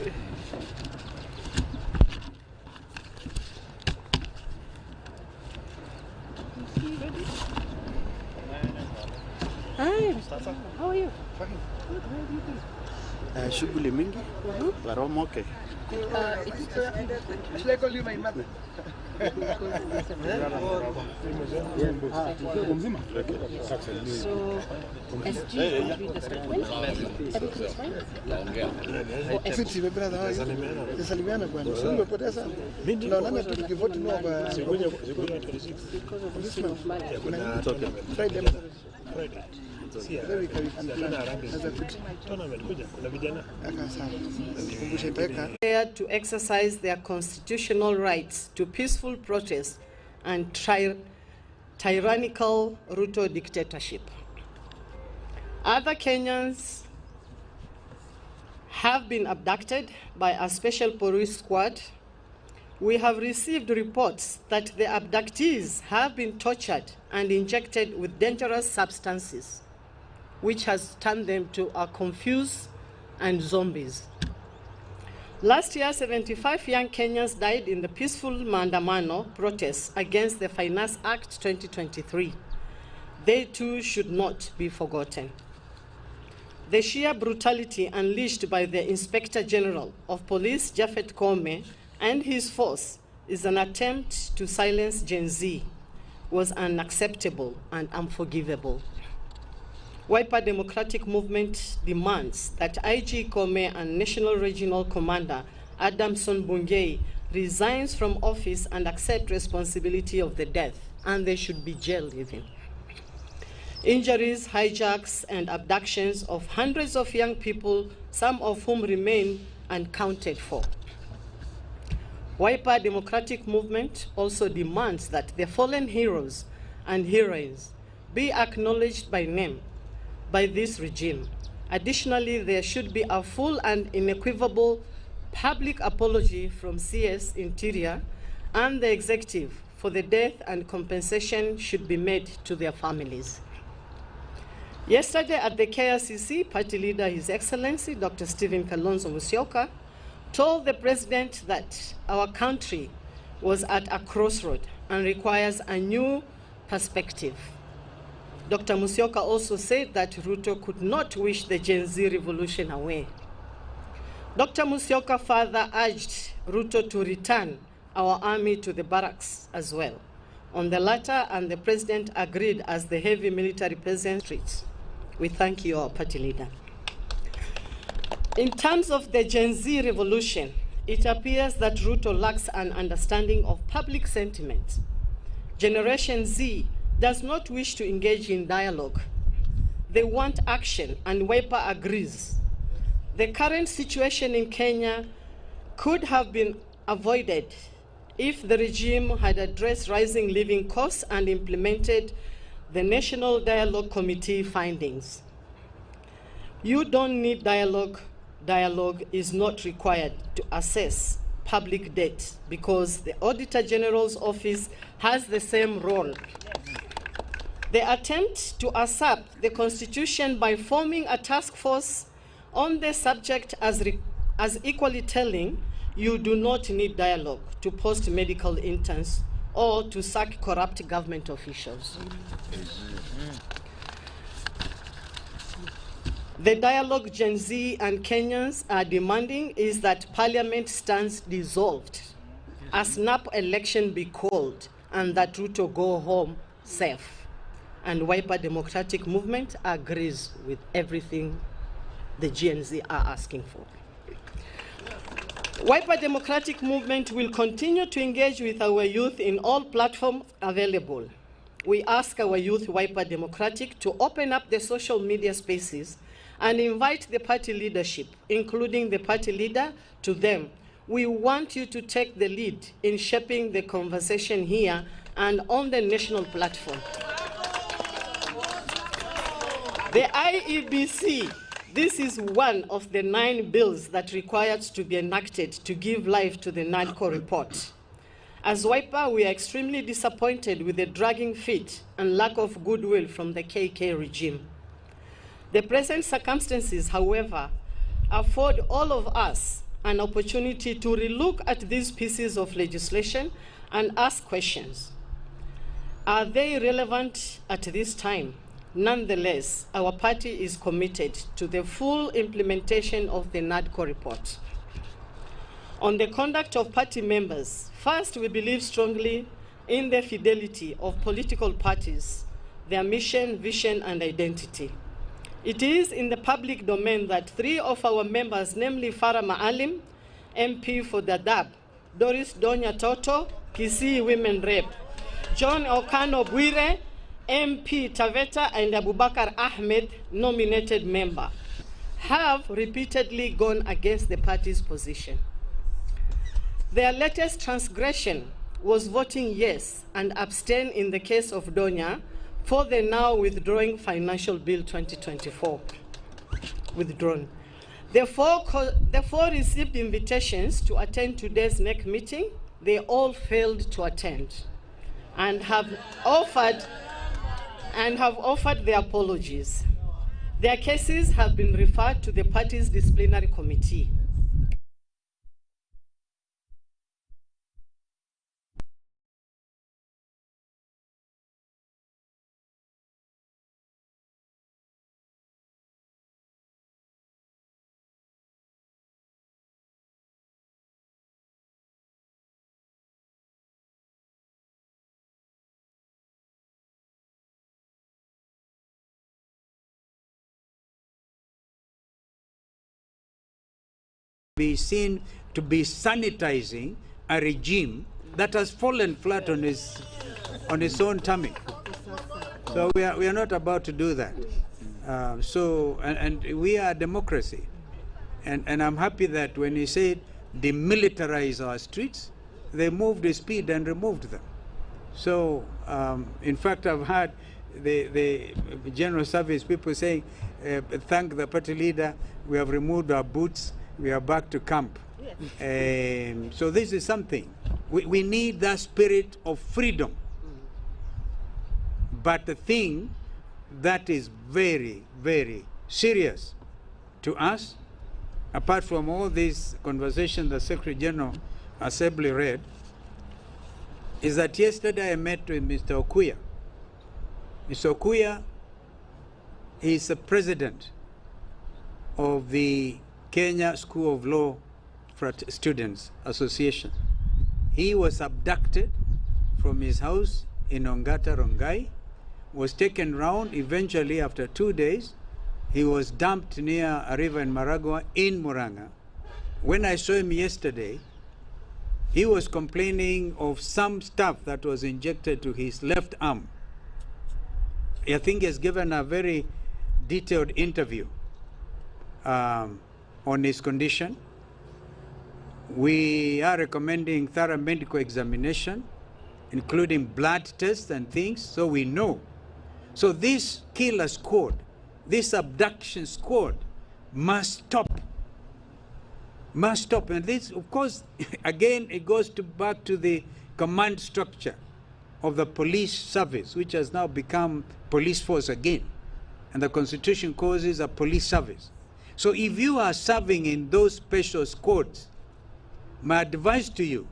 Hi, how are you? Fine. Good, how are you doing? Shughuli mingi, but I'm okay. Should I call you my mother? So, SG will be the statement. Everything's fine? Fiti, my brother, how are you? Nisalimiana bwana. Sio umepoteza? Tunaonana tu tukivoti no Because of this thing of marriage. Friday. To exercise their constitutional rights to peaceful protest and tyrannical Ruto dictatorship. Other Kenyans have been abducted by a special police squad. We have received reports that the abductees have been tortured and injected with dangerous substances, which has turned them to a confused and zombies. Last year, 75 young Kenyans died in the peaceful Maandamano protests against the Finance Act 2023. They too should not be forgotten. The sheer brutality unleashed by the Inspector General of Police, Japhet Koome, and his force is an attempt to silence Gen Z, was unacceptable and unforgivable. Wiper Democratic Movement demands that IG Koome and National Regional Commander Adamson Bungei resigns from office and accept responsibility of the death, and they should be jailed even. Injuries, hijacks, and abductions of hundreds of young people, some of whom remain unaccounted for. Wiper Democratic Movement also demands that the fallen heroes and heroines be acknowledged by name by this regime. Additionally, there should be a full and unequivocal public apology from CS Interior and the executive for the death, and compensation should be made to their families. Yesterday at the KRCC, party leader, His Excellency Dr. Stephen Kalonzo Musyoka, told the president that our country was at a crossroad and requires a new perspective. Dr. Musyoka also said that Ruto could not wish the Gen Z revolution away. Dr. Musyoka further urged Ruto to return our army to the barracks as well. On the latter, and the president agreed as the heavy military presence streets. We thank you, our party leader. In terms of the Gen Z revolution, it appears that Ruto lacks an understanding of public sentiment. Generation Z does not wish to engage in dialogue. They want action, and Wiper agrees. The current situation in Kenya could have been avoided if the regime had addressed rising living costs and implemented the National Dialogue Committee findings. You don't need dialogue. Dialogue is not required to assess public debt because the Auditor General's office has the same role. The attempt to usurp the Constitution by forming a task force on the subject as equally telling. You do not need dialogue to post medical interns or to sack corrupt government officials. The dialogue Gen Z and Kenyans are demanding is that Parliament stands dissolved, a snap election be called, and that Ruto go home safe. And Wiper Democratic Movement agrees with everything the Gen Z are asking for. Wiper Democratic Movement will continue to engage with our youth in all platforms available. We ask our youth, Wiper Democratic, to open up the social media spaces and invite the party leadership, including the party leader, to them. We want you to take the lead in shaping the conversation here and on the national platform. The IEBC, this is one of the 9 bills that required to be enacted to give life to the NADCO report. As Wiper, we are extremely disappointed with the dragging feet and lack of goodwill from the KK regime. The present circumstances, however, afford all of us an opportunity to relook at these pieces of legislation and ask questions. Are they relevant at this time? Nonetheless, our party is committed to the full implementation of the NADCO report. On the conduct of party members, first, we believe strongly in the fidelity of political parties, their mission, vision, and identity. It is in the public domain that 3 of our members, namely Farah Maalim, MP for Dadaab, Doris Donya Toto, PC Women Rep, John Okano Bwire, MP Taveta, and Abubakar Ahmed, nominated member, have repeatedly gone against the party's position. Their latest transgression was voting yes and abstain in the case of Donya for the now withdrawing Financial Bill 2024. Withdrawn. The four received invitations to attend today's NEC meeting. They all failed to attend and have offered their apologies. Their cases have been referred to the party's disciplinary committee. Be seen to be sanitizing a regime that has fallen flat on its own tummy. So we are not about to do that. And we are a democracy, and I'm happy that when he said demilitarize our streets, they moved with speed and removed them. So in fact, I've heard the general service people saying, thank the party leader, we have removed our boots, we are back to camp. Yes. So this is something. We need that spirit of freedom. But the thing that is very, very serious to us, apart from all this conversation the Secretary General Assembly read, is that yesterday I met with Mr. Okuya. Mr. Okuya is the president of the Kenya School of Law Students Association. He was abducted from his house in Ongata, Rongai, was taken round. Eventually, after 2 days, he was dumped near a river in Maragua in Muranga. When I saw him yesterday, he was complaining of some stuff that was injected to his left arm. I think he has given a very detailed interview on his condition. We are recommending thorough medical examination, including blood tests and things, so we know. So this killer squad, this abduction squad must stop. Must stop. And this, of course, again, it goes back to the command structure of the police service, which has now become police force again. And the Constitution calls it a police service. So if you are serving in those special squads, my advice to you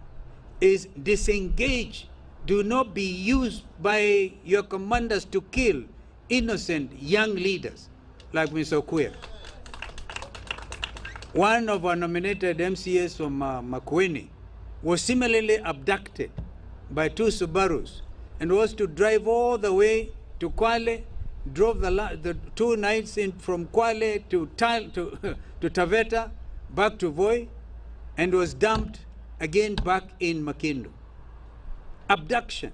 is disengage. Do not be used by your commanders to kill innocent young leaders like Mr. Okuya. One of our nominated MCAs from Makueni was similarly abducted by 2 Subarus and was to drive all the way to Kwale, drove the 2 nights in from Kwale to Taveta, back to Voi, and was dumped again back in Makindu. Abduction.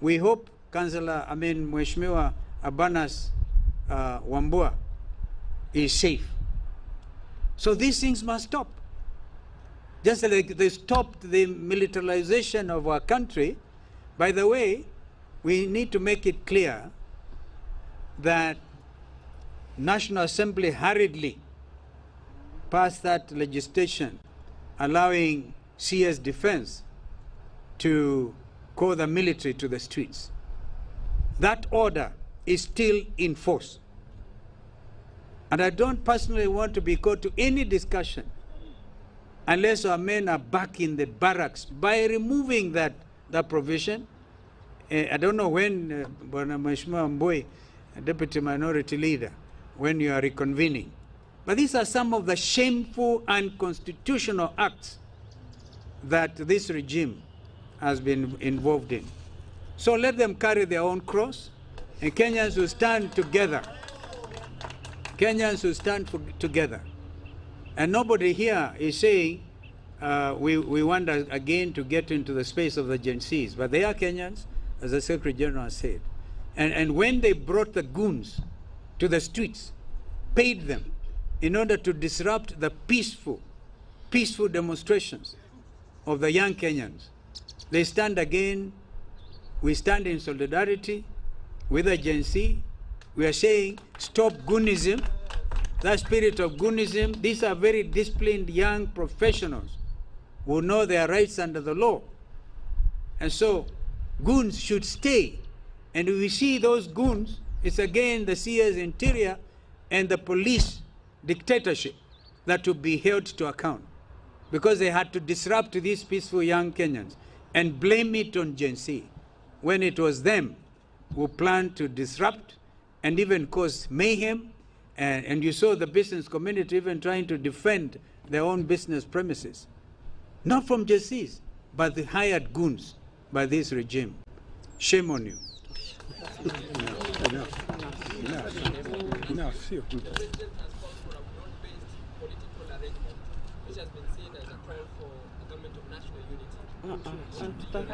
We hope Mheshimiwa Abanas Wambua is safe. So these things must stop. Just like they stopped the militarization of our country. By the way, we need to make it clear that National Assembly hurriedly passed that legislation allowing CS Defense to call the military to the streets. That order is still in force. And I don't personally want to be called to any discussion unless our men are back in the barracks by removing that provision. I don't know when, Mheshimiwa Mboi, Deputy Minority Leader, when you are reconvening. But these are some of the shameful and unconstitutional acts that this regime has been involved in. So let them carry their own cross, and Kenyans will stand together. Kenyans will stand together. And nobody here is saying we want again to get into the space of the Gen Zs, but they are Kenyans, as the Secretary General said. And when they brought the goons to the streets, paid them in order to disrupt the peaceful demonstrations of the young Kenyans, they stand again. We stand in solidarity with the Gen Z. We are saying, stop goonism, that spirit of goonism. These are very disciplined young professionals who know their rights under the law. And so goons should stay. And if we see those goons, it's again the CS Interior and the police dictatorship that will be held to account, because they had to disrupt these peaceful young Kenyans and blame it on Gen Z, when it was them who planned to disrupt and even cause mayhem. And you saw the business community even trying to defend their own business premises. Not from Gen Zs, but the hired goons by this regime. Shame on you. Enough.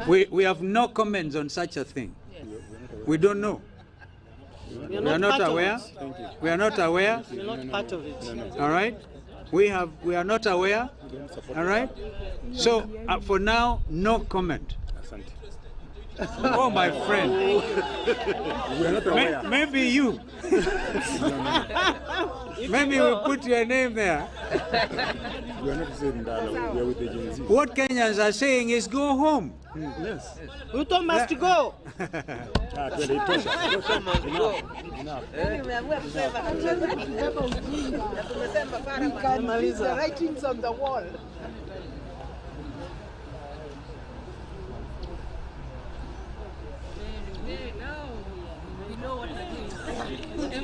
We have no comments on such a thing. We don't know. We are not aware. We are not aware. You're not part of it. All right. We are not aware. All right. So for now, no comment. Oh, my friend. We are not aware. Maybe you. Maybe we'll put your name there. We are not saying that. We are with the Gen Z. What Kenyans are saying is go home. Yes. Ruto must go. The writings on the wall. We know what to do.